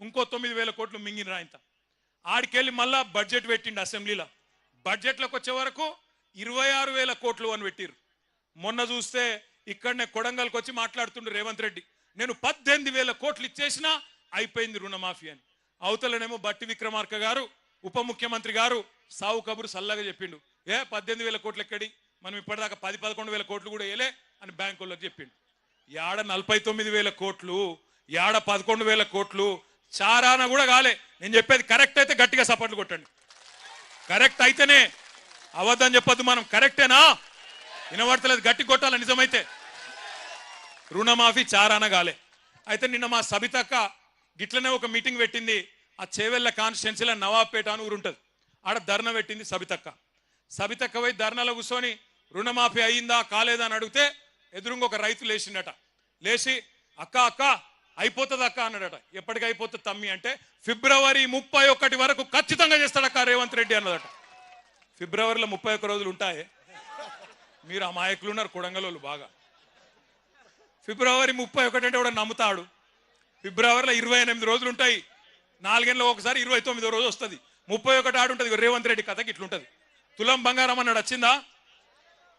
ఇంకో 9,000 కోట్లు మింగినరా ఇంత. ఆడికెళ్ళి మళ్ళా బడ్జెట్ పెట్టిండు అసెంబ్లీలో. బడ్జెట్లోకి వచ్చే వరకు 26,000 కోట్లు అని పెట్టిర్రు. మొన్న చూస్తే ఇక్కడనే కొడంగల్కి వచ్చి మాట్లాడుతుండు రేవంత్ రెడ్డి, నేను 18,000 కోట్లు ఇచ్చేసినా అయిపోయింది రుణమాఫీ అని. అవతలనేమో బట్టి విక్రమార్క గారు ఉప ముఖ్యమంత్రి గారు సావు కబురు సల్లగా చెప్పిండు, 18,000 కోట్లు ఎక్కడి, మనం ఇప్పటిదాకా 10-11,000 కోట్లు కూడా వేయలే అని బ్యాంకులకు చెప్పిండు. యాడ 49,000 కోట్లు, యాడ 11,000 కోట్లు, చారాన కూడా కాలే. నేను చెప్పేది కరెక్ట్ అయితే గట్టిగా సపోర్ట్లు కొట్టండి. కరెక్ట్ అయితేనే, అవద్దని చెప్పొద్దు మనం. కరెక్టేనా? వినబడతలేదు, గట్టి కొట్టాల నిజమైతే. రుణమాఫీ చారాన కాలే. అయితే నిన్న మా సబితక్క గిట్లనే ఒక మీటింగ్ పెట్టింది. ఆ చేవెళ్ళ కాన్స్టిట్యున్సీలో నవాబ్పేట అని ఊరుంటది, ఆడ ధర్నా పెట్టింది సబితక్క. సబితక్క పోయి ధర్నాలో కూర్చొని రుణమాఫీ అయ్యిందా కాలేదా అని అడిగితే ఎదురుంగా ఒక రైతు లేచిండట. లేచి అక్క అక్క అయిపోతుంది అక్క అన్నాడట. ఎప్పటికి అయిపోతుంది తమ్మి అంటే, ఫిబ్రవరి 31 వరకు ఖచ్చితంగా చేస్తాడక్క రేవంత్ రెడ్డి అన్నదట. ఫిబ్రవరిలో 31 రోజులు ఉంటాయి. మీరు అమాయకులు ఉన్నారు కొడంగలోళ్ళు బాగా. ఫిబ్రవరి 31 అంటే కూడా నమ్ముతాడు. ఫిబ్రవరిలో 28 రోజులు ఉంటాయి. 4 ఏళ్ళలో ఒకసారి 29వ రోజు వస్తుంది. 31 ఆడుంటుంది. రేవంత్ రెడ్డి కథకి ఇట్లుంటది. తులం బంగారం అన్నాడు, వచ్చిందా?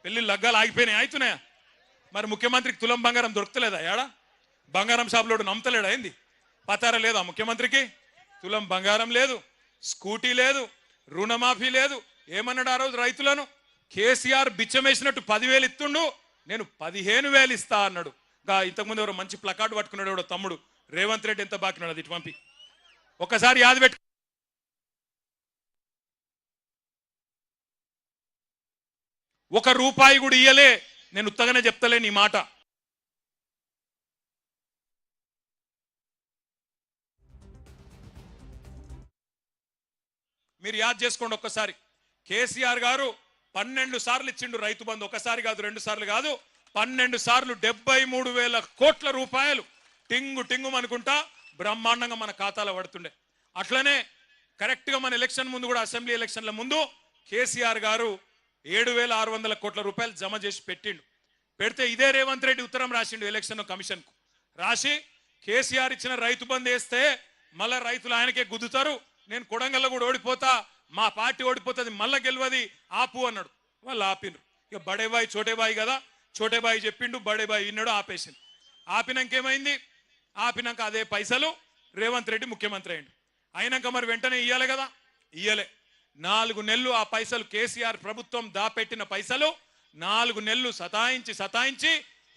పెళ్లి లగ్గాలు ఆగిపోయినాయి, అవుతున్నాయా? మరి ముఖ్యమంత్రికి తులం బంగారం దొరుకుతలేదా? ఏడా బంగారం షాపులోడు నమ్మతలేడా? ఏంది పతారా లేదా ముఖ్యమంత్రికి? తులం బంగారం లేదు, స్కూటీ లేదు, రుణమాఫీ లేదు. ఏమన్నాడు ఆ రోజు రైతులను? కేసీఆర్ బిచ్చమేసినట్టు 10,000 ఇస్తుండు, నేను 15,000 ఇస్తా అన్నాడు. ఇంతకుముందు ఎవరో మంచి ప్లకార్డు పట్టుకున్నాడు ఎవడో తమ్ముడు, రేవంత్ రెడ్డి ఎంత బాకినాడు, అది ఇటు పంపి ఒకసారి యాద పెట్టు. ₹1 కూడా ఇయ్యలే. నేను ఉత్తగానే చెప్తలే నీ మాట. మీరు యాద్ చేసుకోండి ఒక్కసారి. కేసీఆర్ గారు 12 సార్లు ఇచ్చిండు రైతు బంధు. ఒకసారి కాదు, 2 సార్లు కాదు, 12 సార్లు 73,000 కోట్ల రూపాయలు టింగు టింగు అనుకుంటా బ్రహ్మాండంగా మన ఖాతాలో పడుతుండే. అట్లనే కరెక్ట్గా మన ఎలక్షన్ ముందు కూడా, అసెంబ్లీ ఎలక్షన్ల ముందు కేసీఆర్ గారు 7,600 కోట్ల రూపాయలు జమ చేసి పెట్టిండు. పెడితే ఇదే రేవంత్ రెడ్డి ఉత్తరం రాసిండు ఎలక్షన్ కమిషన్కు. రాసి కేసీఆర్ ఇచ్చిన రైతు బంధు వేస్తే మళ్ళా రైతులు ఆయనకే గుద్దుతారు, నేను కొడంగల్లో కూడా ఓడిపోతా, మా పార్టీ ఓడిపోతుంది, మళ్ళా గెలవది, ఆపు అన్నాడు. వాళ్ళు ఆపినరు. ఇక బడేబాయి చోటేబాయి కదా, చోటేబాయి చెప్పిండు, బడేబాయి విన్నాడు, ఆపేసిండు. ఆపినాక ఏమైంది? ఆపినాక అదే పైసలు రేవంత్ రెడ్డి ముఖ్యమంత్రి అయ్యిండు. అయినాక మరి వెంటనే ఇయ్యాలి కదా, ఇయ్యలే. 4 నెలలు ఆ పైసలు, కేసీఆర్ ప్రభుత్వం దాపెట్టిన పైసలు 4 నెలలు సతాయించి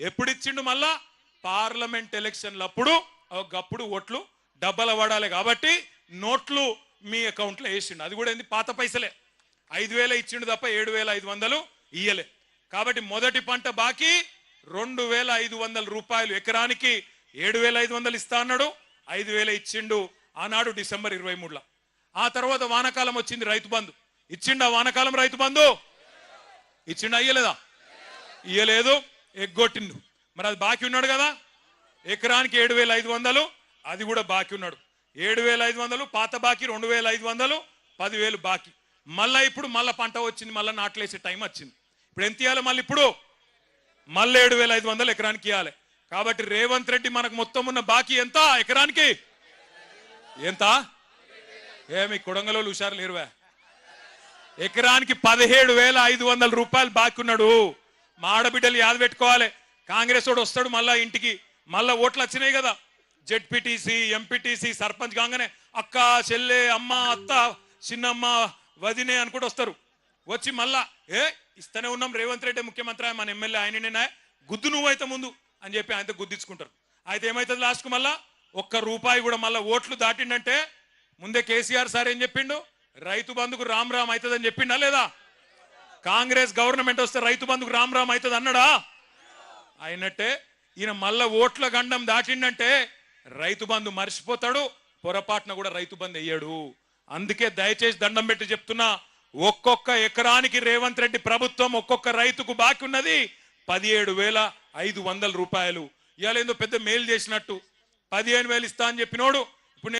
ఎప్పుడు ఇచ్చిండు? మళ్ళా పార్లమెంట్ ఎలక్షన్లు అప్పుడు. ఒకప్పుడు ఓట్లు డబ్బల పడాలి కాబట్టి నోట్లు మీ అకౌంట్లో వేసిండు. అది కూడా ఏంది, పాత పైసలే. 5,000 ఇచ్చిండు తప్ప 7,500 ఇయ్యలే. కాబట్టి మొదటి పంట బాకీ 2,500 రూపాయలు ఎకరానికి. 7,500 ఇస్తా అన్నాడు, 5,000 ఇచ్చిండు ఆనాడు డిసెంబర్ 23లో. ఆ తర్వాత వానకాలం వచ్చింది, రైతు బంధు ఇచ్చిండు. ఆ వానకాలం రైతు బంధు ఇచ్చిండు, అయ్యలేదా? ఇయ్యలేదు, ఎగ్గొట్టిండు. మరి అది బాకీ ఉన్నాడు కదా, ఎకరానికి 7,500, అది కూడా బాకీ ఉన్నాడు. 7,500 పాత బాకీ, 2,500, 10,000 బాకీ. మళ్ళా ఇప్పుడు మళ్ళా పంట వచ్చింది, మళ్ళీ నాట్లేసే టైం వచ్చింది. ఇప్పుడు ఎంత ఇవ్వాలి? మళ్ళీ ఇప్పుడు మళ్ళీ 7,500 ఎకరానికి ఇవ్వాలి. కాబట్టి రేవంత్ రెడ్డి మనకు మొత్తం ఉన్న బాకీ ఎంత ఎకరానికి? ఎంత? ఏమి కొడంగలోళ్ళు హుషారు లేరువా? ఎకరానికి 17,500 రూపాయలు బాకీ ఉన్నాడు. మా ఆడబిడ్డలు యాద పెట్టుకోవాలి. కాంగ్రెస్ వాడు వస్తాడు మళ్ళా ఇంటికి, మళ్ళా ఓట్లు వచ్చినాయి కదా, జెడ్పీటీసీ, ఎంపీటీసీ, సర్పంచ్ కాగానే అక్క, చెల్లె, అమ్మ, అత్త, చిన్నమ్మ, వదినే అనుకుంటూ వస్తారు. వచ్చి మళ్ళా ఇస్తూనే ఉన్నాం, రేవంత్ రెడ్డి ముఖ్యమంత్రి, మన ఎమ్మెల్యే ఆయననే, గుద్దు నువ్వైతే ముందు అని చెప్పి ఆయనతో గుద్దించుకుంటారు. అయితే ఏమవుతుంది లాస్ట్కు? మళ్ళా ₹1 కూడా మళ్ళీ ఓట్లు దాటిండంటే, ముందే కేసీఆర్ సార్ ఏం చెప్పిండు? రైతు బంధుకు రామ్ రామ్ అవుతుందని చెప్పిండా లేదా? కాంగ్రెస్ గవర్నమెంట్ వస్తే రైతు బంధుకు రామ్ రామ్ అవుతుంది అన్నాడా? అయినట్టే ఈయన మళ్ళా ఓట్ల గండం దాటిండంటే రైతు బంధు మర్చిపోతాడు, పొరపాటున కూడా రైతు బంధు వేయడు. అందుకే దయచేసి దండం పెట్టి చెప్తున్నా, ఒక్కొక్క ఎకరానికి రేవంత్ రెడ్డి ప్రభుత్వం ఒక్కొక్క రైతుకు బాకీ ఉన్నది 17,500 రూపాయలు. ఇవాళ ఏందో పెద్ద మేలు చేసినట్టు 15,000 ఇస్తా అని చెప్పినోడు